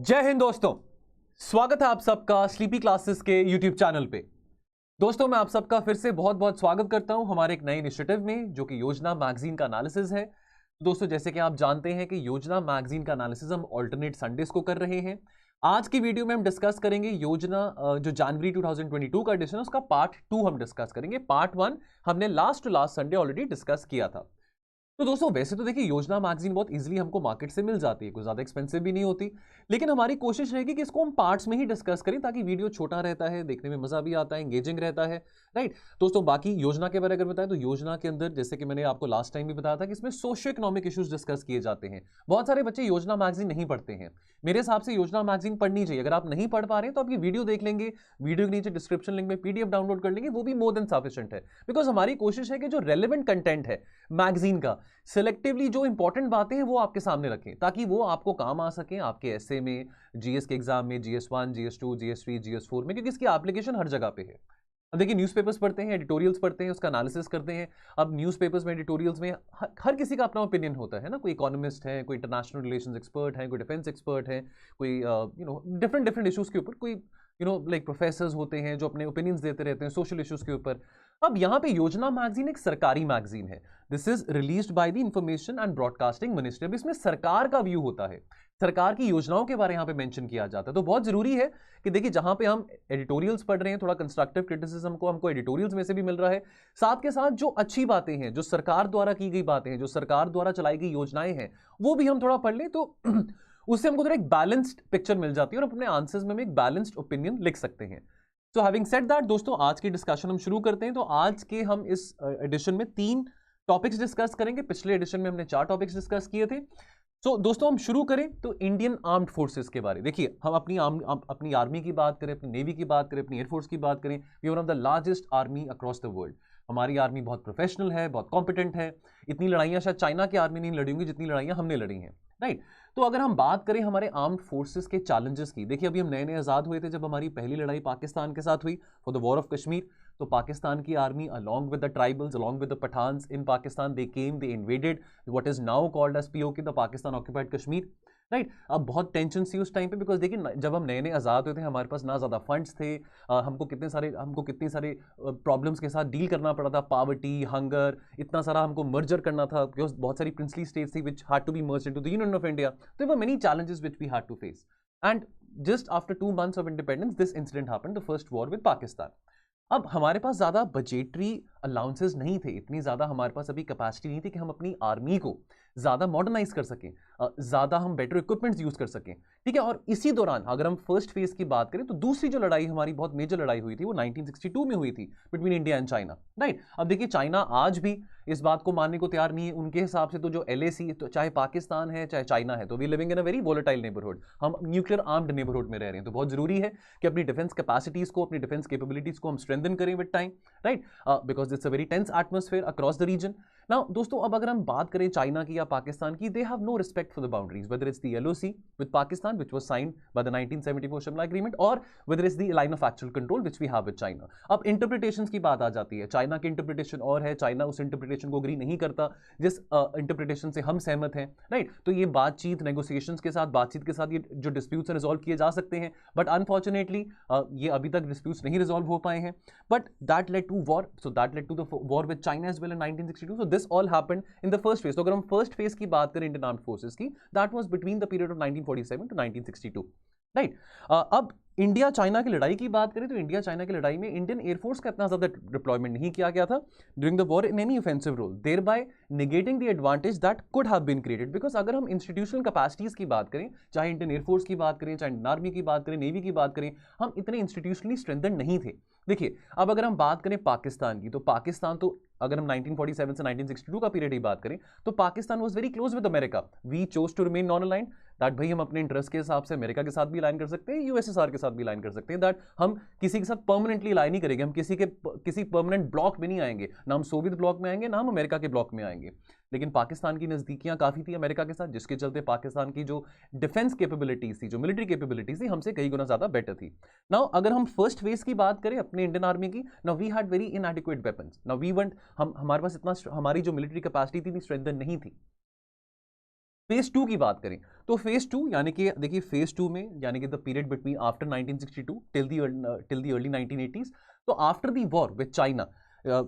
जय हिंद दोस्तों, स्वागत है आप सबका स्लीपी क्लासेस के यूट्यूब चैनल पे। दोस्तों मैं आप सबका फिर से बहुत बहुत स्वागत करता हूं हमारे एक नए इनिशिएटिव में जो कि योजना मैगजीन का एनालिसिस है। दोस्तों जैसे कि आप जानते हैं कि योजना मैगजीन का एनालिसिस हम ऑल्टरनेट संडेज को कर रहे हैं। आज की वीडियो में हम डिस्कस करेंगे योजना जो जनवरी 2022 का एडिशन है उसका पार्ट 2 हम डिस्कस करेंगे। पार्ट 1 हमने लास्ट संडे ऑलरेडी डिस्कस किया था। तो दोस्तों वैसे तो देखिए योजना मैगजीन बहुत इजीली हमको मार्केट से मिल जाती है, कोई ज़्यादा एक्सपेंसिव भी नहीं होती, लेकिन हमारी कोशिश रहेगी कि इसको हम पार्ट्स में ही डिस्कस करें ताकि वीडियो छोटा रहता है, देखने में मज़ा भी आता है, एंगेजिंग रहता है। राइट दोस्तों, बाकी योजना के बारे में अगर बताएं तो योजना के अंदर जैसे कि मैंने आपको लास्ट टाइम भी बताया था कि इसमें सोशियो इकोनॉमिक इशूज डिस्कस किए जाते हैं। बहुत सारे बच्चे योजना मैगजीन नहीं पढ़ते हैं। मेरे हिसाब से योजना मैगजीन पढ़नी चाहिए। अगर आप नहीं पढ़ पा रहे हैं तो आप ये वीडियो देख लेंगे, वीडियो के नीचे डिस्क्रिप्शन लिंक में पीडीएफ डाउनलोड कर लेंगे, वो भी मोर देन सफिशिएंट है। बिकॉज हमारी कोशिश है कि जो रेलेवेंट कंटेंट है मैगजीन का, सिलेक्टिवली जो इंपॉर्टेंट बातें हैं वो आपके सामने रखें ताकि वो आपको काम आ सकें आपके एसए में, जीएस के एग्जाम में, GS1, GS2, GS3, GS4 में, क्योंकि इसकी एप्लीकेशन हर जगह पे है। अब देखिए न्यूज़पेपर्स पढ़ते हैं, एडिटोरियल्स पढ़ते हैं, उसका एनालिसिस करते हैं। अब न्यूज़पेपर्स में, एडिटोरियल्स में हर किसी का अपना ओपिनियन होता है ना। कोई इकोनॉमिस्ट है, कोई इंटरनेशनल रिलेशंस एक्सपर्ट है, कोई डिफेंस एक्सपर्ट है, कोई डिफरेंट डिफरेंट इशूज़ के ऊपर, कोई लाइक प्रोफेसर्स होते हैं जो अपने ओपिनियंस देते रहते हैं सोशल इश्यूज़ के ऊपर। अब यहाँ पे योजना मैगजीन एक सरकारी मैगजीन है। This is released by the information and broadcasting ministry. अब इसमें सरकार का व्यू होता है, सरकार की योजनाओं के बारे में यहाँ पे मेंशन किया जाता है। तो बहुत जरूरी है कि देखिए जहां पे हम एडिटोरियल्स पढ़ रहे हैं, थोड़ा कंस्ट्रक्टिव क्रिटिसिज्म को हमको एडिटोरियल्स में से भी मिल रहा है, साथ के साथ जो अच्छी बातें हैं, जो सरकार द्वारा की गई बातें हैं, जो सरकार द्वारा चलाई गई योजनाएं हैं, वो भी हम थोड़ा पढ़ लें तो उससे हमको थोड़ा एक बैलेंस्ड पिक्चर मिल जाती है और अपने आंसर्स में एक बैलेंस्ड ओपिनियन लिख सकते हैं। तो हैविंग सेड दैट दोस्तों, आज की डिस्कशन हम शुरू करते हैं। तो आज के हम इस एडिशन में 3 टॉपिक्स डिस्कस करेंगे। पिछले एडिशन में हमने 4 टॉपिक्स डिस्कस किए थे। तो दोस्तों हम शुरू करें तो इंडियन आर्म्ड फोर्सेस के बारे। देखिए हम अपनी आर्मी की बात करें, अपनी नेवी की बात करें, अपनी एयरफोर्स की बात करें, we are one of the largest army across the world. हमारी आर्मी बहुत प्रोफेशनल है, बहुत कॉम्पिटेंट है। इतनी लड़ाइयाँ शायद चाइना की आर्मी नहीं लड़ी होंगी जितनी लड़ाइयाँ हमने लड़ी हैं। राइट, तो अगर हम बात करें हमारे आर्म्ड फोर्सेस के चैलेंजेस की, देखिए अभी हम नए नए आज़ाद हुए थे जब हमारी पहली लड़ाई पाकिस्तान के साथ हुई for the war of Kashmir. तो पाकिस्तान की army along with the tribals, along with the Pathans in Pakistan, they came, they invaded what is now called as POK, the Pakistan occupied Kashmir. Right, अब बहुत टेंशन सी उस टाइम पे, बिकॉज देखिए जब हम नए नए आज़ाद हुए थे हमारे पास ना ज़्यादा फंड्स थे, हमको कितने सारे प्रॉब्लम्स के साथ डील करना पड़ा था, पावर्टी, हंगर, इतना सारा हमको मर्जर करना था बिकॉज बहुत सारी प्रिंसली स्टेट्स थी which had to be merged into the union of India. तो were many challenges which we had to face, and just after 2 months of independence this incident happened, the first war with Pakistan. अब हमारे पास ज़्यादा budgetary allowances नहीं थे, इतनी ज़्यादा हमारे पास अभी कैपेसिटी नहीं थी कि हम अपनी आर्मी को ज़्यादा मॉडर्नाइज कर सकें, ज़्यादा हम बेटर इक्विपमेंट्स यूज़ कर सकें। ठीक है, और इसी दौरान अगर हम फर्स्ट फेज़ की बात करें तो दूसरी जो लड़ाई हमारी बहुत मेजर लड़ाई हुई थी वो 1962 में हुई थी between India and China. Right, अब देखिए चाइना आज भी इस बात को मानने को तैयार नहीं है। उनके हिसाब से तो जो LAC, तो चाहे पाकिस्तान है चाहे चाइना है, तो we living in a very volatile neighbourhood, हम न्यूक्लियर आर्म्ड नेबरहुड में रह रहे हैं। तो बहुत जरूरी है कि अपनी डिफेंस कैपेसिटीज को, अपनी डिफेंस कैपेबिलिटीज को हम स्ट्रेंथन करें with time. Right, because it's a very tense atmosphere across the region. Now दोस्तों, अब अगर हम बात करें चाइना की या पाकिस्तान की, they have no respect for the boundaries, whether it's the LOC with Pakistan which was signed by the 1974 Shimla agreement, और whether it's the line of actual control which we have with China. अब interpretations की बात आ जाती है, China की interpretation और है, China उस इंटरप्रिटेशन को एग्री नहीं करता जिस इंटरप्रिटेशन से हम सहमत हैं। राइट, तो ये बातचीत, नेगोशिएशंस के साथ, बातचीत के साथ ये जो डिस्प्यूट्स हैं रिजॉल्व किए जा सकते हैं, बट अनफॉर्चुनेटली ये अभी तक डिस्प्यूट्स नहीं रिजॉल्व हो पाए हैं। But that led to war, so that led to the war with China as well in 1962। So this all happened in the first phase. तो अगर हम फर्स्ट फेज की बात करें इंडियन आर्म्ड फोर्सेस की, that was between the period of 1947 to 1962। Right, अब India China की लड़ाई की बात करें तो इंडिया चाइना की लड़ाई में इंडियन एयरफोर्स का इतना ज़्यादा डिप्लॉयमेंट नहीं किया गया था during the war in any offensive role, thereby negating the advantage that could have been created. Because अगर हम इंस्टीट्यूशनल कैपेसिटीज़ की बात करें, चाहे इंडियन एयरफोर्स की बात करें, चाहे इंडियन आर्मी की बात करें, नेवी की बात करें, हम इतने इंस्टीट्यूशनली स्ट्रेंथन नहीं थे। देखिए अब अगर हम बात करें पाकिस्तान की, तो पाकिस्तान तो अगर हम 1947 से 1962 का पीरियड की बात करें तो Pakistan was very close with America. We chose to remain non aligned, that भाई हम अपने इंटरेस्ट के हिसाब से अमेरिका के साथ भी अलाइन कर सकते हैं, USSR के साथ भी अलाइन कर सकते हैं, दैट हम किसी के साथ परमानेंटली अलाइन नहीं करेंगे, हम किसी परमानेंट ब्लॉक में नहीं आएंगे, ना हम सोवियत ब्लॉक में आएंगे, ना हम अमेरिका के ब्लॉक में आएंगे। लेकिन पाकिस्तान की नज़दीकियां काफ़ी थी अमेरिका के साथ, जिसके चलते पाकिस्तान की जो डिफेंस कैपेबिलिटीज थी, जो मिलिट्री कैपेबिलिटीज थी, हमसे कई गुना ज़्यादा बेटर थी। नाउ अगर हम फर्स्ट फेज की बात करें अपने इंडियन आर्मी की, now we had very inadequate weapons, now we want, हमारे पास इतना, हमारी जो मिलिट्री कैपेसिटी थी स्ट्रेंथन नहीं थी। फेज 2 की बात करें तो फेज 2 यानी कि देखिए फेज 2 में यानी कि the period between after 1962 till the early 1980s. तो after the war with China,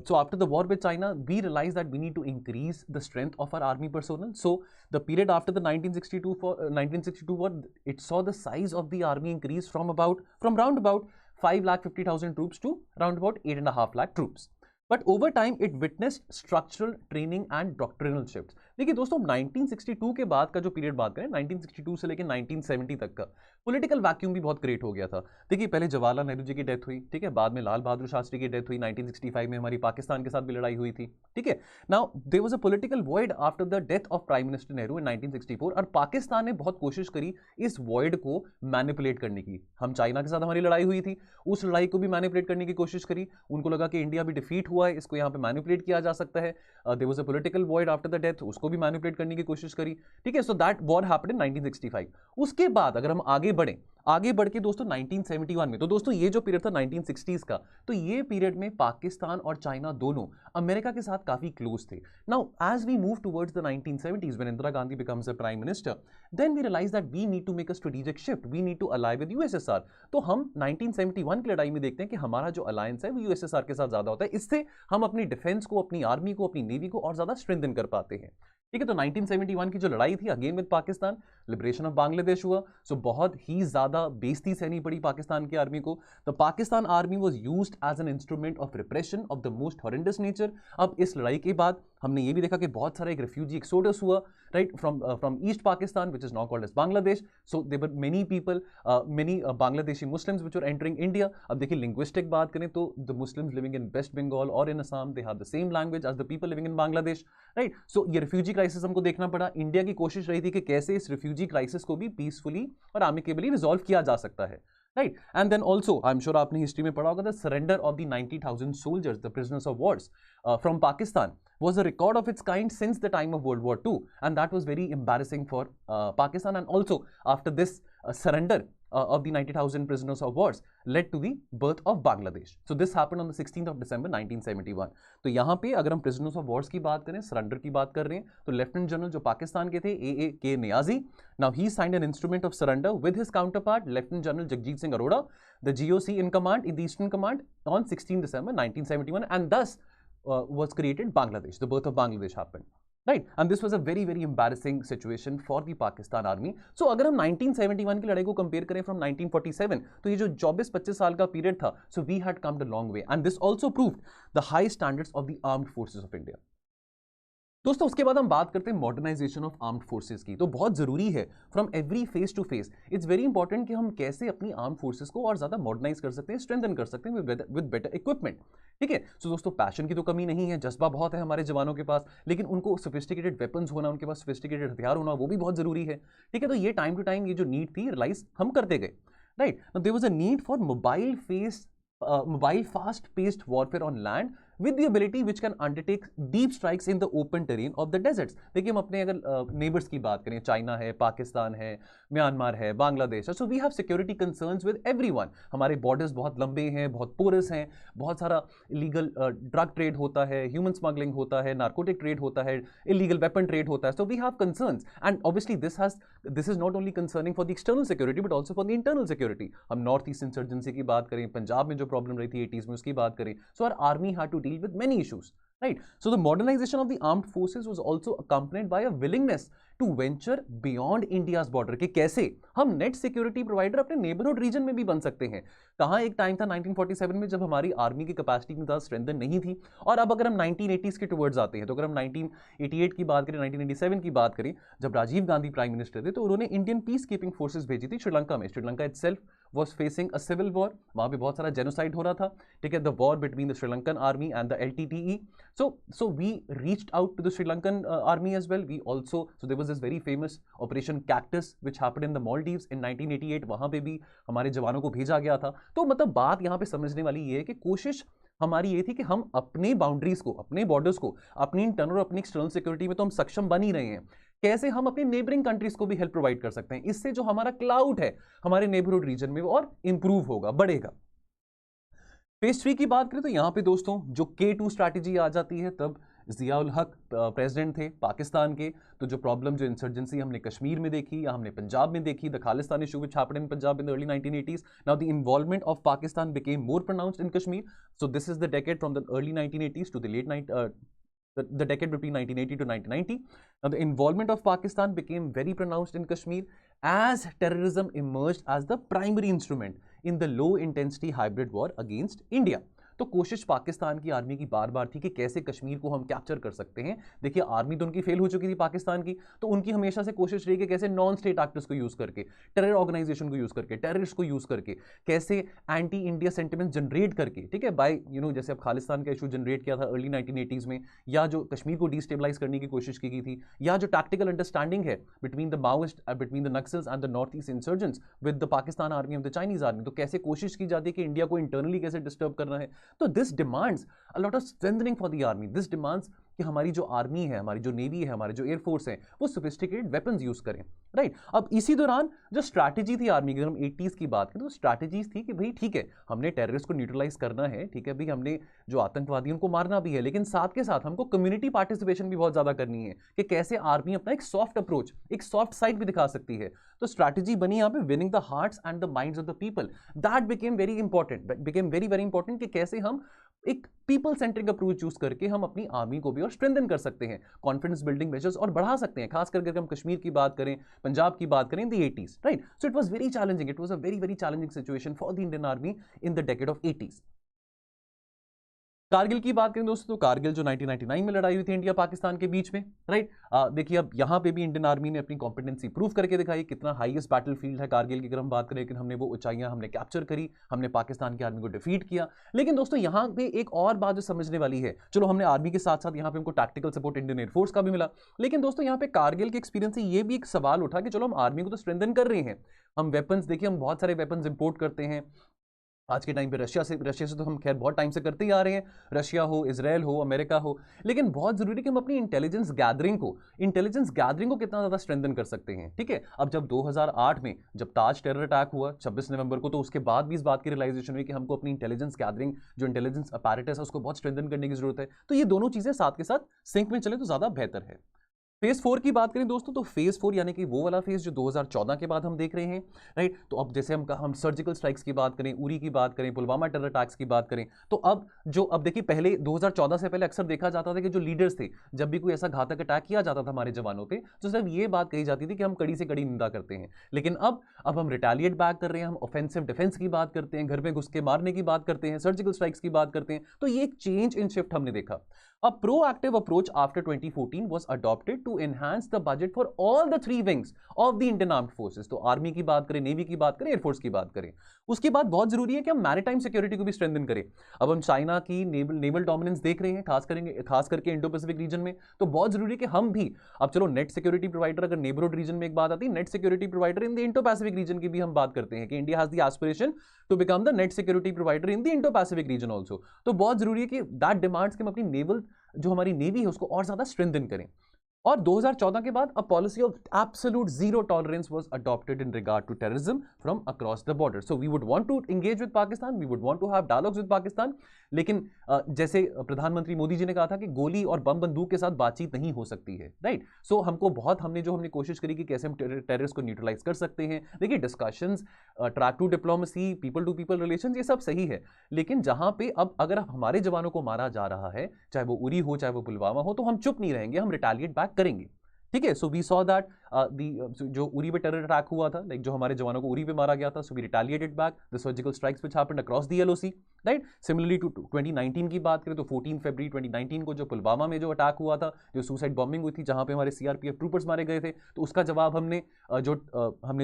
so after the war with China, we realized that we need to increase the strength of our army personnel. So the period after the 1962 war, it saw the size of the army increase from round about 5,50,000 troops to round about 8.5 lakh troops. But over time it witnessed structural training and doctrinal shifts. देखिए दोस्तों 1962 के बाद का जो period बात करें 1962 से लेकर 1970 तक का पॉलिटिकल वैक्यूम भी बहुत क्रिएट हो गया था. देखिए पहले जवाहरलाल नेहरू जी की डेथ हुई, ठीक है, बाद में लाल बहादुर शास्त्री की डेथ हुई, 1965 में हमारी पाकिस्तान के साथ भी लड़ाई हुई थी, ठीक है. Now there was a political void after the death of prime minister Nehru in 1964 और पाकिस्तान ने बहुत कोशिश करी इस वॉइड को मैनिपुलेट करने की. हम चाइना के साथ हमारी लड़ाई हुई थी, उस लड़ाई को भी मैनिपुलेट करने की कोशिश करी. उनको लगा कि इंडिया भी डिफीट हुआ है, इसको यहाँ पे मैनिपुलेट किया जा सकता है. There was a political void after the death, उसको भी मैनिपुलेट करने की कोशिश करी, ठीक है. So that war happened in 1965. उसके बाद अगर हम आगे बढ़ के दोस्तों 1971 में, तो दोस्तों ये जो पीरियड था 1960s का, तो ये पीरियड में पाकिस्तान और चाइना दोनों अमेरिका के साथ काफी क्लोज थे. Now as we move towards the 1970s when Indira Gandhi becomes a prime minister, then we realise that we need to make a strategic shift, we need to ally with USSR. तो हम 1971 की लड़ाई में देखते हैं कि हमारा जो अलायंस है वो यूएसएसआर के साथ ज्यादा होता है. इससे हम अपनी डिफेंस को, अपनी आर्मी को, अपनी नेवी को और ज्यादा स्ट्रेंथन कर पाते हैं, ठीक है. तो 1971 की जो लड़ाई थी again with Pakistan, liberation of Bangladesh हुआ. सो बहुत ही ज्यादा बेइज्जती सहनी पड़ी पाकिस्तान की आर्मी को. The Pakistan army was used as an instrument of repression of the most horrendous nature. अब इस लड़ाई के बाद हमने ये भी देखा कि बहुत सारा एक रेफ्यूजी एक्सोडस हुआ, right, from East Pakistan which is now called as Bangladesh. So there were many people, many Bangladeshi Muslims which were entering India. अब देखिए लिंग्विस्टिक बात करें तो the Muslims living in West Bengal और in Assam, they have the same language as the people living in Bangladesh, right. So ये refugee crisis हमको देखना पड़ा. इंडिया की कोशिश रही थी कि कैसे इस रेफ्यूजी क्राइसिस को भी पीसफुली और एमिकेबली रिजॉल्व किया जा सकता है, right. And then also I'm sure आपने हिस्ट्री में पढ़ा होगा, the surrender of the 90,000 soldiers, the prisoners of wars from Pakistan was a record of its kind since the time of World War II, and that was very embarrassing for Pakistan. And also after this surrender of the 90,000 prisoners of wars led to the birth of Bangladesh. So this happened on the 16th of December 1971. तो यहाँ पे अगर हम prisoners of wars की बात करें, surrender की बात कर रहे हैं, तो लेफ्टिनेंट जनरल जो पाकिस्तान के थे A.A.K. Niazi, now he signed an instrument of surrender with his counterpart lieutenant general Jagjit Singh Arora, the GOC in command in the Eastern Command on 16 December 1971, and thus was created Bangladesh. The birth of Bangladesh happened. Right, and this was a very very embarrassing situation for the Pakistan army. So अगर हम 1971 की लड़ाई को compare करें from 1947, तो ये जो 24-25 साल का पीरियड था, so we had come a long way, and this also proved the high standards of the armed forces of India. दोस्तों उसके बाद हम बात करते हैं मॉडर्नाइजेशन ऑफ आर्म्ड फोर्सेस की. तो बहुत जरूरी है from every phase two phase, it's very important कि हम कैसे अपनी आर्म्ड फोर्सेस को और ज्यादा मॉडर्नाइज कर सकते हैं, स्ट्रेंथन कर सकते हैं विद बेटर इक्विपमेंट, ठीक है. सो दोस्तों पैशन की तो कमी नहीं है, जज्बा बहुत है हमारे जवानों के पास, लेकिन उनको सोफिस्टिकेटेड वेपन्स होना, उनके पास सोफिस्टिकेटेड हथियार होना, वो भी बहुत जरूरी है, ठीक है. तो ये टाइम टू टाइम ये जो नीड थी रियलाइज हम करते गए, right. There was a need for mobile fast paced warfare on land with the ability which can undertake deep strikes in the open terrain of the deserts. देखिए हम अपने अगर नेबर्स की बात करें, चाइना है, पाकिस्तान है, म्यांमार है, बांग्लादेश है, so we have security concerns with everyone. हमारे बॉर्डर्स बहुत लंबे हैं, बहुत पोरस हैं, बहुत सारा इलीगल ड्रग ट्रेड होता है, ह्यूमन स्मगलिंग होता है, नार्कोटिक ट्रेड होता है, इलीगल वेपन ट्रेड होता है. So we have concerns, and obviously this is not only concerning for the external security but also for the internal security. हम north east insurgency की बात करें, पंजाब में जो प्रॉब्लम रही थी 80s में उसकी बात करें, so our army had to deal with many issues. Right. So the modernization of the armed forces was also accompanied by a willingness to venture beyond India's border. कि कैसे हम नेट सिक्योरिटी प्रोवाइडर अपने neighbourhood region में भी बन सकते हैं. कहाँ एक टाइम था 1947 में जब हमारी आर्मी की कैपेसिटी में ज़्यादा स्ट्रेंथन नहीं थी, और अब अगर हम 1980s के टुवर्ड्स आते हैं, तो अगर हम 1988 की बात करें, 1987 की बात करें, जब राजीव गांधी प्राइम मिनिस्टर थे, तो उन्होंने इंडियन पीस कीपिंग फोर्सेज भेजी थी श्रीलंका में. Sri Lanka itself was facing a civil war, वहाँ पे बहुत सारा जेनोसाइड हो रहा था, ठीक है. The war between the Sri Lankan army and the LTTE. So we reached out to the Sri Lankan army as well. So there was this very famous Operation Cactus which happened in the Maldives in 1988. वहाँ पे भी हमारे जवानों को भेजा गया था. तो मतलब बात यहाँ पे समझने वाली ये है कि कोशिश हमारी ये थी कि हम अपने बाउंड्रीज को, अपने बॉर्डर्स को, अपनी इंटरनल और अपनी एक्सटर्नल सिक्योरिटी में तो हम सक्षम बन ही रहे हैं, कैसे हम अपने नेबरिंग कंट्रीज को भी हेल्प प्रोवाइड कर सकते हैं. इससे जो हमारा क्लाउड है हमारे नेबरहुड रीजन में वो और इंप्रूव होगा, बढ़ेगा. फेज 3 की बात करें तो यहाँ पे दोस्तों जो K2 स्ट्रैटेजी आ जाती है, तब जियाउल हक प्रेसिडेंट थे पाकिस्तान के, तो जो प्रॉब्लम जो इंसर्जेंसी हमने कश्मीर में देखी या हमने पंजाब में देखी, the Khalistan issue which happened in Punjab in the early 1980s, now the involvement of Pakistan became more pronounced in Kashmir. So this is the decade from the early 1980s to the late the decade between 1980 to 1990. Now, the involvement of Pakistan became very pronounced in Kashmir as terrorism emerged as the primary instrument in the low-intensity hybrid war against India. तो कोशिश पाकिस्तान की army की बार बार थी कि कैसे कश्मीर को हम capture कर सकते हैं. देखिए आर्मी तो उनकी फेल हो चुकी थी पाकिस्तान की, तो उनकी हमेशा से कोशिश रही कि कैसे नॉन स्टेट एक्टर्स को यूज करके, टेरर ऑर्गेनाइजेशन को यूज करके, टेररिस्ट को यूज करके, कैसे एंटी इंडिया सेंटिमेंट जनरेट करके, ठीक है, बाय जैसे अब खालिस्तान का इशू जनरेट किया था अर्ली 1980s में, या जो कश्मीर को डिस्टेबलाइज करने की कोशिश की गई थी, या जो टैक्टिकल अंडरस्टैंडिंग है between the Maoist, between the Naxals and the north east insurgents with the Pakistan army of the Chinese army, तो कैसे कोशिश की जाती है कि इंडिया को इंटरनली कैसे डिस्टर्ब करना है. तो this demands a lot of strengthening for the army. This demands कि हमारी जो आर्मी है, हमारी जो नेवी है, हमारे जो एयरफोर्स है, वो सोफिस्टिकेटेड वेपन्स यूज करें, राइट. अब इसी दौरान जो स्ट्रैटेजी थी आर्मी की, अगर हम 80s की बात करें तो स्ट्रैटेजीज थी कि भाई ठीक है हमने टेररिस्ट को न्यूट्रलाइज करना है, ठीक है भाई हमने जो आतंकवादी उनको मारना भी है, लेकिन साथ के साथ हमको कम्युनिटी पार्टिसिपेशन भी बहुत ज्यादा करनी है कि कैसे आर्मी अपना एक सॉफ्ट अप्रोच, एक सॉफ्ट साइड भी दिखा सकती है. तो स्ट्रैटेजी बनी यहाँ पे winning the hearts and the minds of the people. That became very important कि कैसे हम एक पीपल सेंट्रिक अप्रोच यूज करके हम अपनी आर्मी को भी और स्ट्रेंथन कर सकते हैं, कॉन्फिडेंस बिल्डिंग मेजर्स और बढ़ा सकते हैं, खास करके हम कश्मीर की बात करें, पंजाब की बात करें in the 80s, right. So it was very challenging, it was a very challenging situation for the Indian army in the decade of 80s. Kargil की बात करें दोस्तों, तो कारगिल जो 1999 में लड़ाई हुई थी इंडिया पाकिस्तान के बीच में, राइट. देखिए अब यहाँ पे भी इंडियन आर्मी ने अपनी कॉम्पिटेंसी प्रूव करके दिखाई, कितना हाईएस्ट बैटलफील्ड है कारगिल की अगर हम बात करें, लेकिन हमने वो ऊंचाइयां हमने कैप्चर करी, हमने पाकिस्तान की आर्मी को डिफीट किया. लेकिन दोस्तों यहाँ पे एक और बात जो समझने वाली है, चलो हमने आर्मी के साथ साथ यहाँ पे हमको टैक्टिकल सपोर्ट इंडियन एयरफोर्स का भी मिला, लेकिन दोस्तों यहाँ पे कारगिल के एक्सपीरियंस से ये भी एक सवाल उठा कि चलो हम आर्मी को तो स्ट्रेंथन कर रहे हैं, हम वेपन्स, देखिए हम बहुत सारे वेपन्स इंपोर्ट करते हैं आज के टाइम पे, रशिया से तो हम खैर बहुत टाइम से करते ही आ रहे हैं, रशिया हो, इजराइल हो, अमेरिका हो, लेकिन बहुत जरूरी कि हम अपनी इंटेलिजेंस गैदरिंग को कितना ज्यादा स्ट्रेंथन कर सकते हैं. ठीक है, अब जब 2008 में जब ताज टेरर अटैक हुआ 26 नवंबर को, तो उसके बाद भी इस बात की रियलाइजेशन हुई कि हमको अपनी इंटेलिजेंस गैदरिंग, जो इंटेलिजेंस अपैरेटस है, उसको बहुत स्ट्रेंथन करने की जरूरत है. तो ये दोनों चीजें साथ के साथ सिंक में चले तो ज्यादा बेहतर है. फेज 4 की बात करें दोस्तों, तो फेज 4 यानी कि वो वाला फेज जो 2014 के बाद हम देख रहे हैं, राइट. तो अब जैसे हम सर्जिकल स्ट्राइक्स की बात करें, उरी की बात करें, पुलवामा टेरर अटैक्स की बात करें, तो अब देखिए पहले 2014 से पहले अक्सर देखा जाता था कि जो लीडर्स थे, जब भी कोई ऐसा घातक अटैक किया जाता था हमारे जवानों पे, तो सिर्फ ये बात कही जाती थी कि हम कड़ी से कड़ी निंदा करते हैं. लेकिन अब हम रिटेलिएट बैक कर रहे हैं, हम ऑफेंसिव डिफेंस की बात करते हैं, घर में घुस के मारने की बात करते हैं, सर्जिकल स्ट्राइक्स की बात करते हैं. तो ये एक चेंज इन शिफ्ट हमने देखा. A proactive approach after 2014 was adopted to enhance the budget for all the three wings of the Indian Armed Forces. तो आर्मी की बात करें, नेवी की बात करें, एयरफोर्स की बात करें, उसके बाद बहुत जरूरी है कि हम मैरीटाइम सिक्योरिटी को भी स्ट्रेंथन करें. अब हम चाइना की नेवल डोमिनेंस देख रहे हैं, खास करके इंडो पैसिफिक रीजन में, तो बहुत जरूरी है कि हम भी, अब चलो नेट सिक्योरिटी प्रोवाइडर, अगर नेबरहुड रीजन में एक बात आती है, net security provider in the Indo Pacific region की भी हम बात करते हैं कि India has the aspiration to become the net security provider in the Indo Pacific region also. तो बहुत जरूरी है कि दैट डिमांड्स कि हम अपनी नेवल, जो हमारी नेवी है, उसको और ज्यादा स्ट्रेंथन करें. और 2014 के बाद a policy of absolute zero tolerance was adopted in regard to terrorism from across the border. So we would want to engage with Pakistan, we would want to have dialogues with Pakistan, लेकिन जैसे प्रधानमंत्री मोदी जी ने कहा था कि गोली और बम बंदूक के साथ बातचीत नहीं हो सकती है, राइट. सो हमने कोशिश करी कि कैसे हम टेररिस्ट को न्यूट्रलाइज कर सकते हैं. देखिए discussions, track two diplomacy, people to people relations, ये सब सही है, लेकिन जहां पे अब अगर हमारे जवानों को मारा जा रहा है, चाहे वो उरी हो, चाहे वो पुलवामा हो, तो हम चुप नहीं रहेंगे, हम रिटेलिएट बैक करेंगे. ठीक है, सो वी सॉ दैट जो उरी पे टेरर अटैक हुआ था, लाइक जो हमारे जवानों को उरी पे मारा गया था, so we retaliated back the surgical strikes which happened across the LOC, right. Similarly to 2019 की बात करें तो 14 फरवरी 2019 को जो पुलवामा में जो अटैक हुआ था, जो सुसाइड बॉम्बिंग हुई थी, जहां पे हमारे सीआरपीएफ ट्रूपर्स मारे गए थे, तो उसका जवाब हमने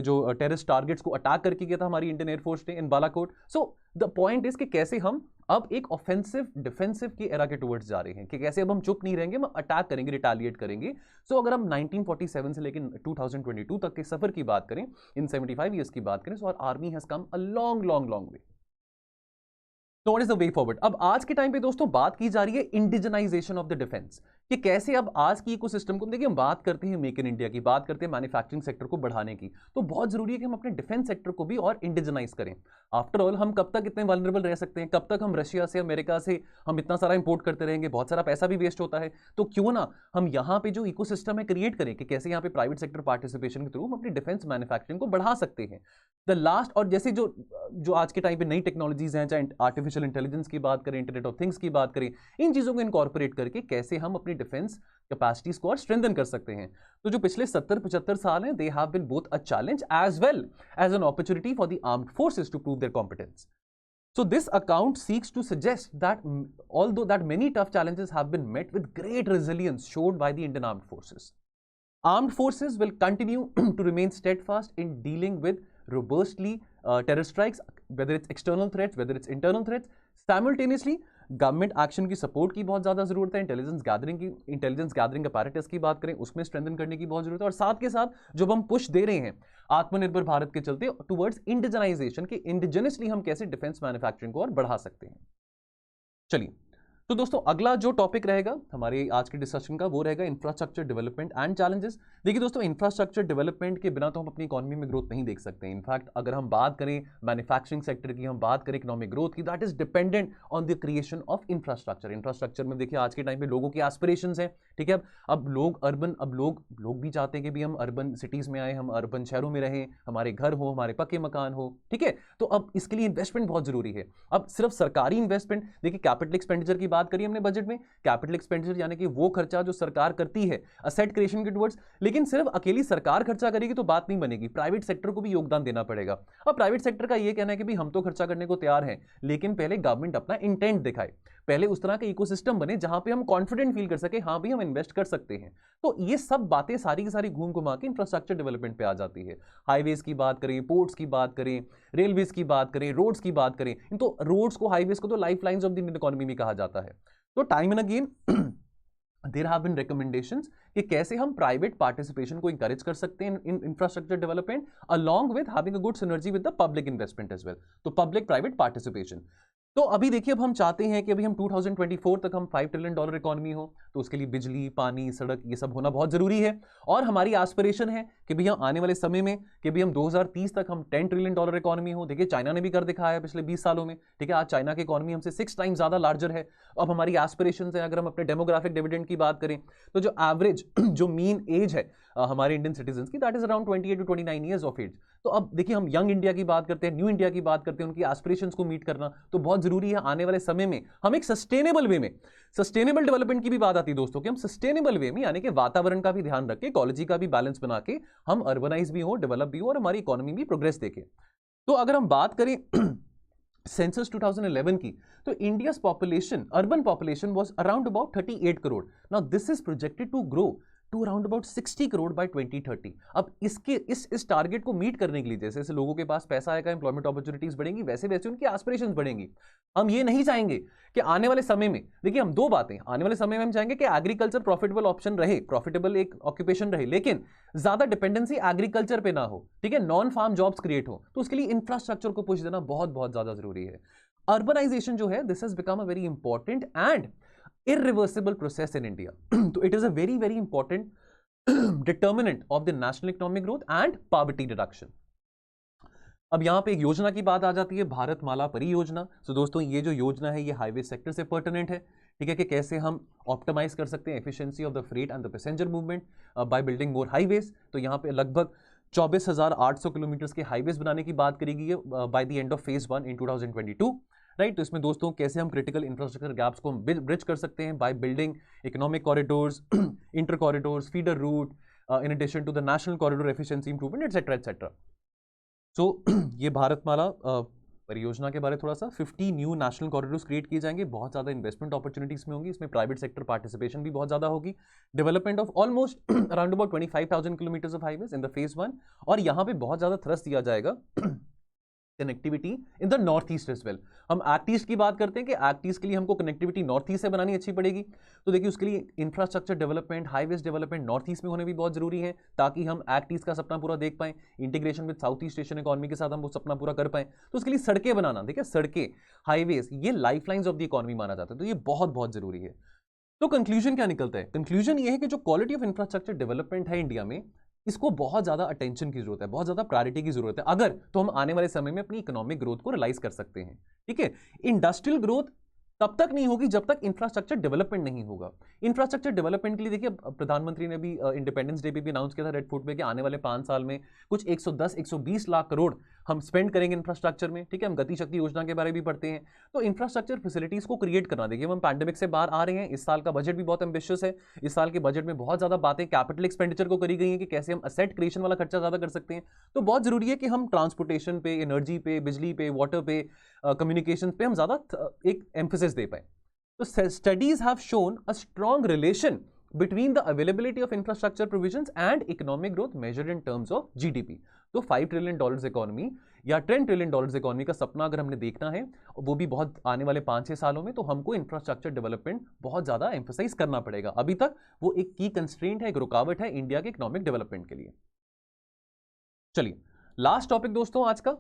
जो टेररिस्ट टारगेट्स को अटैक करके किया था हमारी इंडियन एयरफोर्स ने in Balakot. So the point is कि कैसे हम अब एक ऑफेंसिव डिफेंसिव की एरा के टुवर्ड्स जा रहे हैं, कि कैसे अब हम चुप नहीं रहेंगे, हम अटैक करेंगे, रिटेलिएट करेंगे. सो अगर हम 1947 से लेकर 2022 तक के सफर की बात करें, इन 75 ईयर्स की बात करें, so our army has come a long way. तो what is the way forward? अब आज के टाइम पे दोस्तों बात की जा रही है इंडिजनाइजेशन ऑफ द डिफेंस, कि कैसे अब आज की इकोसिस्टम को, देखिए हम बात करते हैं मेक इन इंडिया की, बात करते हैं मैन्युफैक्चरिंग सेक्टर को बढ़ाने की, तो बहुत जरूरी है कि हम अपने डिफेंस सेक्टर को भी और इंडिजनाइज करें। आफ्टर ऑल हम कब तक इतने वल्नरेबल रह सकते हैं, कब तक हम रशिया से, अमेरिका से हम इतना सारा इंपोर्ट करते रहेंगे, बहुत सारा पैसा भी वेस्ट होता है। तो क्यों ना हम यहाँ पे जो इकोसिस्टम है क्रिएट करें कि कैसे यहाँ पे प्राइवेट सेक्टर पार्टिसिपेशन के थ्रू हम अपनी डिफेंस मैन्युफैक्चरिंग को बढ़ा सकते हैं। द लास्ट, और जैसे जो आज के टाइम पे नई टेक्नोलॉजीज हैं, चाहे आर्टिफिशियल इंटेलिजेंस की बात करें, इंटरनेट ऑफ थिंग्स की बात करें, इन चीजों को इनकॉर्पोरेट करके कैसे हम अपनी डिफेंस कैपेसिटीज को और स्ट्रेंथन कर सकते हैं। तो जो पिछले 70-75 साल हैं, they have been both a challenge as well as an opportunity for the armed forces to prove their competence. So this account seeks to suggest that although that many tough challenges have been met with great resilience showed by the Indian Armed Forces. Armed forces will continue to remain steadfast in dealing with robustly terror strikes, whether it's external threats, whether it's internal threats. Simultaneously, government action की support की बहुत ज़्यादा ज़रूरत है, intelligence gathering apparatus की बात करें उसमें स्ट्रेंथन करने की बहुत ज़रूरत है, और साथ के साथ जब हम पुश दे रहे हैं आत्मनिर्भर भारत के चलते टुवर्ड्स इंडिजनाइजेशन के, इंडिजिनसली हम कैसे डिफेंस मैन्युफैक्चरिंग को और बढ़ा सकते हैं। चलिए, तो दोस्तों अगला जो टॉपिक रहेगा हमारे आज के डिस्कशन का वो रहेगा इंफ्रास्ट्रक्चर डेवलपमेंट एंड चैलेंजेस। देखिए दोस्तों, इंफ्रास्ट्रक्चर डेवलपमेंट के बिना तो हम अपनी इकोनॉमी में ग्रोथ नहीं देख सकते। इनफैक्ट अगर हम बात करें मैन्युफैक्चरिंग सेक्टर की, हम बात करें इकोनॉमिक ग्रोथ की, that is dependent on the creation of infrastructure. Infrastructure में देखिए आज के टाइम पे लोगों की एस्पिरेशंस हैं, ठीक है, अब लोग अर्बन, अब लोग भी चाहते हैं कि भी हम अर्बन सिटीज में आए, हम अर्बन शहरों में रहें, हमारे घर हो, हमारे पक्के मकान हो, ठीक है। तो अब इसके लिए इन्वेस्टमेंट बहुत जरूरी है। अब सिर्फ सरकारी इन्वेस्टमेंट, देखिए कैपिटल एक्सपेंडिचर की बात करिए हमने बजट में, कैपिटल एक्सपेंडिचर यानी कि वो खर्चा जो सरकार करती है असेट क्रिएशन के टुवर्ड्स, लेकिन सिर्फ अकेली सरकार खर्चा करेगी तो बात नहीं बनेगी, प्राइवेट सेक्टर को भी योगदान देना पड़ेगा। अब प्राइवेट सेक्टर का ये कहना है कि भी हम तो खर्चा करने को तैयार हैं, लेकिन पहले गवर्नमेंट अपना इंटेंट दिखाए, पहले उस तरह का इकोसिस्टम बने जहां पे हम कॉन्फिडेंट फील कर सके, हाँ भी हम इन्वेस्ट कर सकते हैं। तो ये सब बातें सारी की सारी घूम घुमा के इंफ्रास्ट्रक्चर डेवलपमेंट पे आ जाती है। हाईवेज की बात करें, पोर्ट्स की बात करें, रेलवेज की बात करें, रोड्स की बात करें, तो रोड्स को, हाईवेज को तो life lines of the Indian economy में कहा जाता है। तो time and again there have been recommendations कि कैसे हम प्राइवेट पार्टिसिपेशन को इंकरेज कर सकते हैं in infrastructure development along with having a good synergy with the public investment as well. तो पब्लिक प्राइवेट पार्टिसिपेशन, तो अभी देखिए, अब हम चाहते हैं कि अभी हम 2024 तक हम $5 ट्रिलियन इकोनॉमी हो, तो उसके लिए बिजली, पानी, सड़क, ये सब होना बहुत जरूरी है। और हमारी एस्पिरेशन है कि भैया आने वाले समय में कि भी हम 2030 तक हम $10 ट्रिलियन इकोनॉमी हो। देखिए चाइना ने भी कर दिखाया है पिछले 20 सालों में, ठीक है, आज चाइना की इकोनॉमी हमसे 6 टाइम्स ज्यादा लार्जर है। अब हमारी एस्पिरेशन है, अगर हम अपने डेमोग्राफिक डिविडेंड की बात करें तो जो एवरेज जो मीन एज है हमारे इंडियन सिटीजन की, that is around 28 to 29 years of age. तो अब देखिए, हम यंग इंडिया की बात करते हैं, न्यू इंडिया की बात करते हैं, उनकी एस्पिरेशंस को मीट करना तो बहुत जरूरी है। आने वाले समय में हम एक सस्टेनेबल वे में, सस्टेनेबल डेवलपमेंट की भी बात आती है दोस्तों, कि हम सस्टेनेबल वे में यानी कि वातावरण का भी ध्यान रख के, इकोलॉजी का भी बैलेंस बना के हम अर्बनाइज भी हो, डेवलप भी हो और हमारी इकोनॉमी भी प्रोग्रेस देखे। तो अगर हम बात करें सेंसस 2011 की, तो India's population, urban population was around about 38 crore. Now this is projected to grow to around about 60 crore by 2030। अब इसके इस टारगेट को मीट करने के लिए जैसे जैसे लोगों के पास पैसा आएगा, एम्प्लॉयमेंट अपॉर्चुनिटीज बढ़ेंगी, वैसे वैसे उनकी एस्पिरेशंस बढ़ेंगी। हम ये नहीं चाहेंगे कि आने वाले समय में, देखिए हम दो बातें, आने वाले समय में हम चाहेंगे कि एग्रीकल्चर प्रॉफिटेबल ऑप्शन रहे, प्रॉफिटेबल एक ऑक्यूपेशन रहे, लेकिन ज्यादा डिपेंडेंसी एग्रीकल्चर पे ना हो, ठीक है, नॉन फार्म जॉब्स क्रिएट हो। तो उसके लिए इंफ्रास्ट्रक्चर को पुश देना बहुत बहुत ज्यादा जरूरी है। अर्बनाइजेशन जो है, this has become a very important and irreversible process in India. तो it is a very very important determinant of the national economic growth and poverty reduction. अब यहाँ पे एक योजना की बात आ जाती है, भारतमाला परियोजना। तो दोस्तों ये जो योजना है ये हाईवे सेक्टर से पर्टिनेंट है, ठीक है, कि कैसे हम ऑप्टिमाइज कर सकते हैं efficiency of the freight and the passenger movement by building more highways. तो यहाँ पे लगभग 24,800 किलोमीटर के हाईवेज बनाने की बात करी गई है by the end of phase 1 in 2022, right. तो इसमें दोस्तों कैसे हम क्रिटिकल इंफ्रास्ट्रक्चर गैप्स को ब्रिज कर सकते हैं by building economic corridors, inter corridors, feeder route, in addition to the national corridor efficiency improvement etcetera etcetera. So ये भारतमाला परियोजना के बारे में थोड़ा सा, 50 न्यू नेशनल कॉरिडोर्स क्रिएट किए जाएंगे, बहुत ज़्यादा इन्वेस्टमेंट अपॉर्चुनिटीज में होंगी, इसमें प्राइवेट सेक्टर पार्टिसिपेशन भी बहुत ज़्यादा होगी। Development of almost around about 25,000 kilometres of highways in the phase 1, और यहाँ पे बहुत ज़्यादा थ्रस्ट दिया जाएगा connectivity in the north east as well. हम एक्ट ईस्ट की बात करते हैं कि एक्ट ईस्ट के लिए हमको कनेक्टिविटी नॉर्थ ईस्ट से बनानी अच्छी पड़ेगी, तो देखिए उसके लिए infrastructure development, highways development north east में होने भी बहुत जरूरी है, ताकि हम एक्ट ईस्ट का सपना पूरा देख पाएं, integration with south east Asian economy के साथ हम वो सपना पूरा कर पाएं। तो उसके लिए सड़कें बनाना, देखिए सड़कें, हाईवेज, ये life lines of the economy माना जाता है, तो ये बहुत बहुत जरूरी है। तो कंक्लूजन क्या निकलता है? कंक्लूजन ये है कि जो क्वालिटी ऑफ इंफ्रास्ट्रक्चर डेवलपमेंट है इंडिया में, इसको बहुत ज्यादा अटेंशन की जरूरत है, बहुत ज्यादा प्रायोरिटी की जरूरत है, अगर तो हम आने वाले समय में अपनी इकोनॉमिक ग्रोथ को रियलाइज कर सकते हैं। ठीक है, इंडस्ट्रियल ग्रोथ तब तक नहीं होगी जब तक इंफ्रास्ट्रक्चर डेवलपमेंट नहीं होगा। इंफ्रास्ट्रक्चर डेवलपमेंट के लिए देखिए प्रधानमंत्री ने भी इंडिपेंडेंस डे पे भी अनाउंस किया था रेड फूट पे कि आने वाले 5 साल में कुछ 110-120 लाख करोड़ हम स्पेंड करेंगे इंफ्रास्ट्रक्चर में। ठीक है, हम गति शक्ति योजना के बारे में भी पढ़ते हैं। तो इंफ्रास्ट्रक्चर फैसिलिटीज को क्रिएट करना, देखिए हम पैंडेमिक से बाहर आ रहे हैं, इस साल का बजट भी बहुत एम्बिशियस है, इस साल के बजट में बहुत ज्यादा बातें कैपिटल एक्सपेंडिचर को करी गई है कि कैसे हम असेट क्रिएशन वाला खर्चा ज्यादा कर सकते हैं। तो बहुत जरूरी है कि हम ट्रांसपोर्टेशन पे, एनर्जी पे, बिजली पे, वाटर पे, कम्युनिकेशन पे हम ज्यादा एक एम्फेसिस दे पाए। So studies have shown a strong relation between the availability of infrastructure provisions and economic growth measured in terms of GDP. तो $5 ट्रिलियन इकोनॉमी या $10 ट्रिलियन इकोनॉमी का सपना अगर हमने देखना है, वो भी बहुत आने वाले 5-6 सालों में, तो हमको इंफ्रास्ट्रक्चर डेवलपमेंट बहुत ज्यादा एम्फसाइज करना पड़ेगा। अभी तक वो एक की कंस्ट्रेंट है, एक रुकावट है इंडिया के इकोनॉमिक डेवलपमेंट के लिए। चलिए लास्ट टॉपिक दोस्तों आज का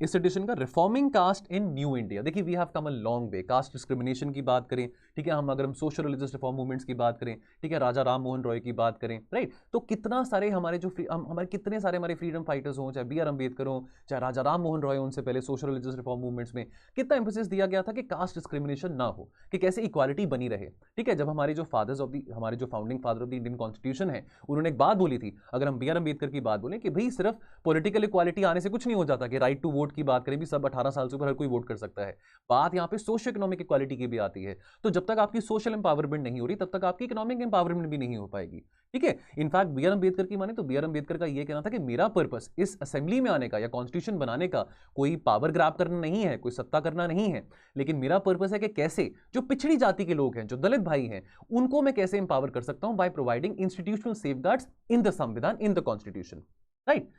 इस एडिशन का, reforming caste in new India. देखिए we have come a long way, caste discrimination की बात करें, ठीक है, अगर हम सोशल रिलीजियस रिफॉर्म मूवमेंट्स की बात करें, ठीक है, राजा राम मोहन रॉय की बात करें, राइट, तो कितना सारे हमारे जो हमारे कितने सारे हमारे फ्रीडम फाइटर्स हों, चाहे B.R. अम्बेडकर हो, चाहे राजा राम मोहन रॉय, उनसे पहले सोशल रिलीजियस रिफॉर्म मूवमेंट्स में कितना एम्फेसिस दिया गया था कि कास्ट डिस्क्रिमिनेशन ना हो, कि कैसे इक्वालिटी बनी रहे। ठीक है, जब हमारे जो फादर्स ऑफ दी, हमारे जो founding father of the Indian constitution है, उन्होंने एक बात बोली थी, अगर हम B.R. अम्बेडकर की बात बोलें कि भाई सिर्फ पॉलिटिकल इक्वालिटी आने से कुछ नहीं हो जाता, कि राइट टू वोट की बात करें भी सब 18 साल से ऊपर हर कोई वोट कर सकता है, बात यहाँ पे सोशल इकोनॉमिक इक्वालिटी की भी आती है। तो जब तक आपकी सोशल एम्पावरमेंट नहीं हो रही, तब तक आपकी इकोनॉमिक एम्पावरमेंट भी नहीं हो पाएगी। ठीक है, इनफैक्ट B.R. अम्बेडकर की माने तो B.R. अम्बेडकर का यह कहना था कि मेरा पर्पस इस असेंबली में आने का या कॉन्स्टिट्यूशन बनाने का कोई पावर ग्रैब करना नहीं है, कोई सत्ता करना नहीं है, लेकिन मेरा पर्पस है कि कैसे जो पिछड़ी जाति के लोग हैं, जो दलित भाई हैं, उनको मैं कैसे एम्पावर कर सकता हूं by providing institutional safeguards in the संविधान, इन द कॉन्स्टिट्यूशन, राइट।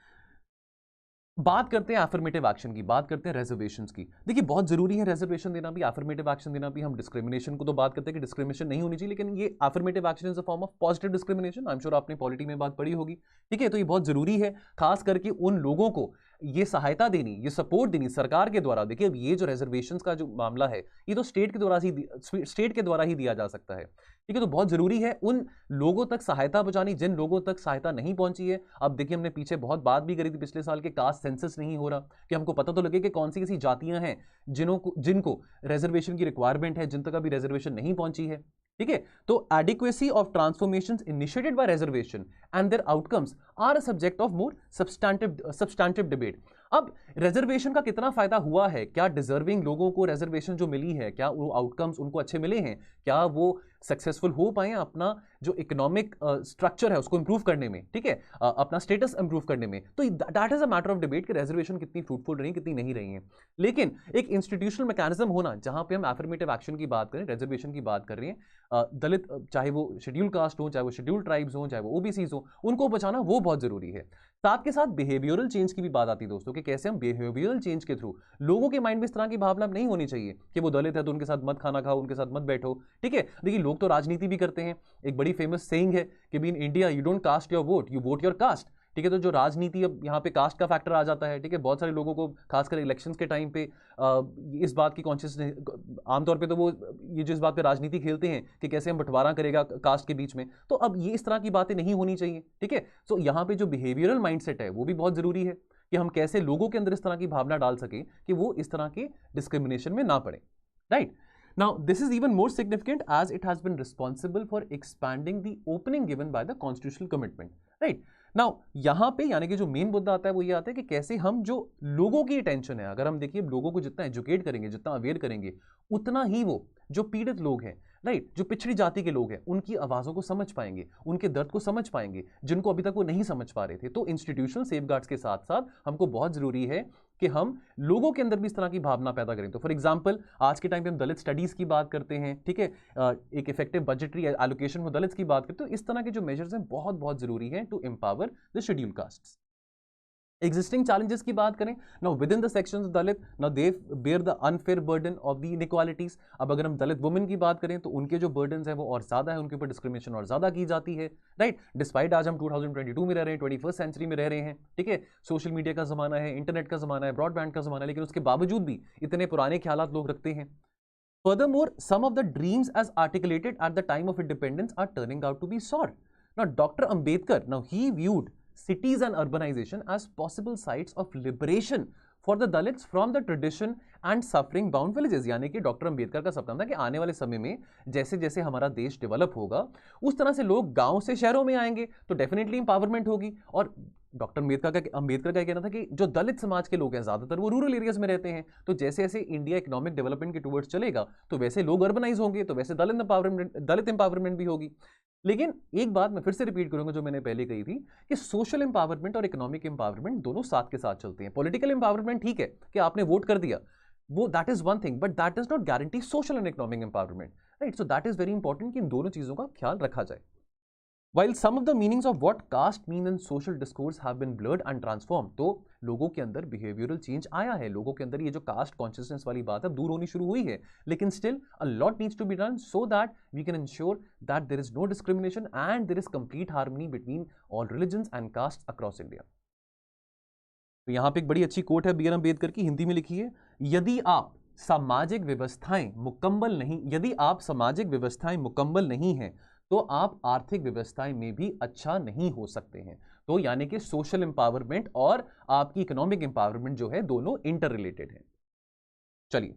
बात करते हैं एफर्मेटिव एक्शन की, बात करते हैं रिजर्वेशंस की। देखिए बहुत जरूरी है रिजर्वेशन देना भी, एफर्मेटिव एक्शन देना भी। हम डिस्क्रिमिनेशन को तो बात करते हैं कि डिस्क्रिमिनेशन नहीं होनी चाहिए, लेकिन ये affirmative action is a form of positive discrimination. I am sure आपने पॉलिटी में बात पढ़ी होगी। ठीक है, तो ये बहुत जरूरी है, खास करके उन लोगों को ये सहायता देनी, ये सपोर्ट देनी सरकार के द्वारा। देखिए अब ये जो रिजर्वेशंस का जो मामला है, ये तो स्टेट के द्वारा ही दिया जा सकता है। ठीक है, तो बहुत जरूरी है उन लोगों तक सहायता पहुंचानी जिन लोगों तक सहायता नहीं पहुंची है। अब देखिए हमने पीछे बहुत बात भी करी थी पिछले साल के, कास्ट सेंसस नहीं हो रहा, कि हमको पता तो लगे कि कौन सी ऐसी जातियां हैं जिनको रिजर्वेशन की रिक्वायरमेंट है, जिन तक अभी रिजर्वेशन नहीं पहुंची है। ठीक है, तो adequacy of transformations initiated by reservation and their outcomes are a subject of more substantive debate. अब रिजर्वेशन का कितना फायदा हुआ है, क्या डिजर्विंग लोगों को रिजर्वेशन जो मिली है, क्या वो आउटकम्स उनको अच्छे मिले हैं, क्या वो सक्सेसफुल हो पाए अपना जो इकोनॉमिक स्ट्रक्चर है उसको इंप्रूव करने में, ठीक है, अपना स्टेटस इंप्रूव करने में। तो that is a matter of debate कि रिजर्वेशन कितनी फ्रूटफुल रही, कितनी नहीं रही है। लेकिन एक इंस्टीट्यूशनल मैकेनिज्म होना, जहां पे हम एफर्मेटिव एक्शन की बात करें, रिजर्वेशन की बात कर रहे हैं, दलित चाहे वो शेड्यूल कास्ट हो, चाहे वो शेड्यूल ट्राइब्स हो, चाहे वो ओबीसीज हो, उनको बचाना वो बहुत जरूरी है। साथ के साथ बिहेवियरल चेंज की भी बात आती है दोस्तों, कि कैसे हम बिहेवियरल चेंज के थ्रू लोगों के माइंड में इस तरह की भावना नहीं होनी चाहिए कि वो दलित है तो उनके साथ मत खाना खाओ, उनके साथ मत बैठो। ठीक है, देखिए लोग तो राजनीति भी करते हैं, एक बड़ी फेमस सेइंग है कि भी in India you don't cast your vote, you vote your caste. ठीक है, तो जो राजनीति अब यहाँ पे कास्ट का फैक्टर आ जाता है। ठीक है, बहुत सारे लोगों को खासकर इलेक्शंस के टाइम पे इस बात की कॉन्शियसनेस, आमतौर पे तो वो ये जो इस बात पे राजनीति खेलते हैं कि कैसे हम बंटवारा करेगा कास्ट के बीच में, तो अब ये इस तरह की बातें नहीं होनी चाहिए। ठीक है, सो यहाँ पे जो बिहेवियरल माइंडसेट है वो भी बहुत जरूरी है कि हम कैसे लोगों के अंदर इस तरह की भावना डाल सके कि वो इस तरह के डिस्क्रिमिनेशन में ना पड़े, right. Now, this is even more significant as it has been responsible for expanding the opening given by the constitutional commitment. Right? Now, यहाँ पे यानी कि जो मेन मुद्दा आता है वो ये आता है कि कैसे हम जो लोगों की टेंशन है, अगर हम देखिए लोगों को जितना एजुकेट करेंगे, जितना अवेयर करेंगे, उतना ही वो जो पीड़ित लोग हैं, राइट, जो पिछड़ी जाति के लोग हैं, उनकी आवाज़ों को समझ पाएंगे, उनके दर्द को समझ पाएंगे, जिनको अभी तक वो नहीं समझ पा रहे थे। तो इंस्टीट्यूशनल सेफगार्ड्स के साथ साथ हमको बहुत जरूरी है कि हम लोगों के अंदर भी इस तरह की भावना पैदा करें। तो फॉर एग्जांपल आज के टाइम पे हम दलित स्टडीज़ की बात करते हैं, ठीक है, एक effective budgetary allocation for Dalits की बात करते हैं, तो इस तरह के जो मेजर्स हैं बहुत बहुत जरूरी हैं to empower the scheduled castes. Existing challenges की बात करें, now within the sections Dalit, now they bear the unfair burden of the inequalities. अब अगर हम दलित वुमेन की बात करें तो उनके जो बर्डन्स हैं वो और ज्यादा है, उनके ऊपर डिस्क्रिमिनेशन और ज्यादा की जाती है, राइट। डिस्पाइट आज हम 2022 में रह रहे हैं, 21st सेंचुरी में रह रहे हैं, ठीक है, सोशल मीडिया का जमाना है, इंटरनेट का जमाना है, ब्रॉडबैंड का जमाना है, लेकिन उसके बावजूद भी इतने पुराने ख्यालात लोग रखते हैं। Furthermore, some of the dreams as articulated at the time of independence are turning out to be sour. Now, Dr. Ambedkar, now he viewed cities and urbanization as possible sites of liberation for the Dalits from the tradition and suffering bound villages। यानी कि doctor Ambedkar का सपना था कि आने वाले समय में जैसे जैसे हमारा देश डेवलप होगा उस तरह से लोग गांव से शहरों में आएंगे तो डेफिनेटली इंपावरमेंट होगी। और डॉक्टर अंबेडकर का कहना था कि जो दलित समाज के लोग हैं ज्यादातर वो रूरल एरियाज में रहते हैं, तो जैसे जैसे इंडिया इकोनॉमिक डेवलपमेंट के टुवर्ड्स चलेगा तो वैसे लोग अर्बनाइज होंगे, तो वैसे दलित इंपावरमेंट भी होगी। लेकिन एक बात मैं फिर से रिपीट करूंगा जो मैंने पहले कही थी कि सोशल इंपावरमेंट और इकोनॉमिक इंपावरमेंट दोनों साथ के साथ चलते हैं। पॉलिटिकल इंपावरमेंट ठीक है कि आपने वोट कर दिया, वो that is one thing, but that does not guarantee social and economic empowerment, right. So that is very important कि इन दोनों चीजों का ख्याल रखा जाए। While some of the meanings of what caste mean in social discourse have been blurred and transformed, तो लोगों के अंदर behavioral change आया है, लोगों के अंदर ये जो caste consciousness वाली बात है दूर होनी शुरू हुई है, लेकिन still a lot needs to be done so that we can ensure that there is no discrimination and there is complete harmony between all religions and castes across India। तो यहाँ पे एक बड़ी अच्छी कोट है B.R. अम्बेडकर की, हिंदी में लिखी है, यदि आप सामाजिक व्यवस्थाएं मुकम्मल नहीं हैं तो आप आर्थिक व्यवस्थाएं में भी अच्छा नहीं हो सकते हैं। तो यानी कि सोशल इंपावरमेंट और आपकी इकोनॉमिक इंपावरमेंट जो है दोनों इंटर रिलेटेड है। चलिए,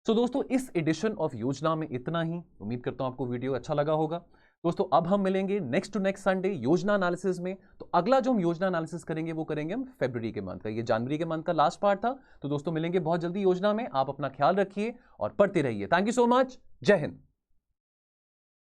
तो दोस्तों इस एडिशन ऑफ योजना में इतना ही। उम्मीद करता हूं आपको वीडियो अच्छा लगा होगा। दोस्तों अब हम मिलेंगे नेक्स्ट टू नेक्स्ट संडे योजना एनालिसिस में। तो अगला जो हम योजना एनालिसिस करेंगे वो करेंगे हम फरवरी के मंथ का, ये जनवरी के मंथ का लास्ट पार्ट था। तो दोस्तों मिलेंगे बहुत जल्दी योजना में। आप अपना ख्याल रखिए और पढ़ते रहिए। Thank you so much. जय हिंद।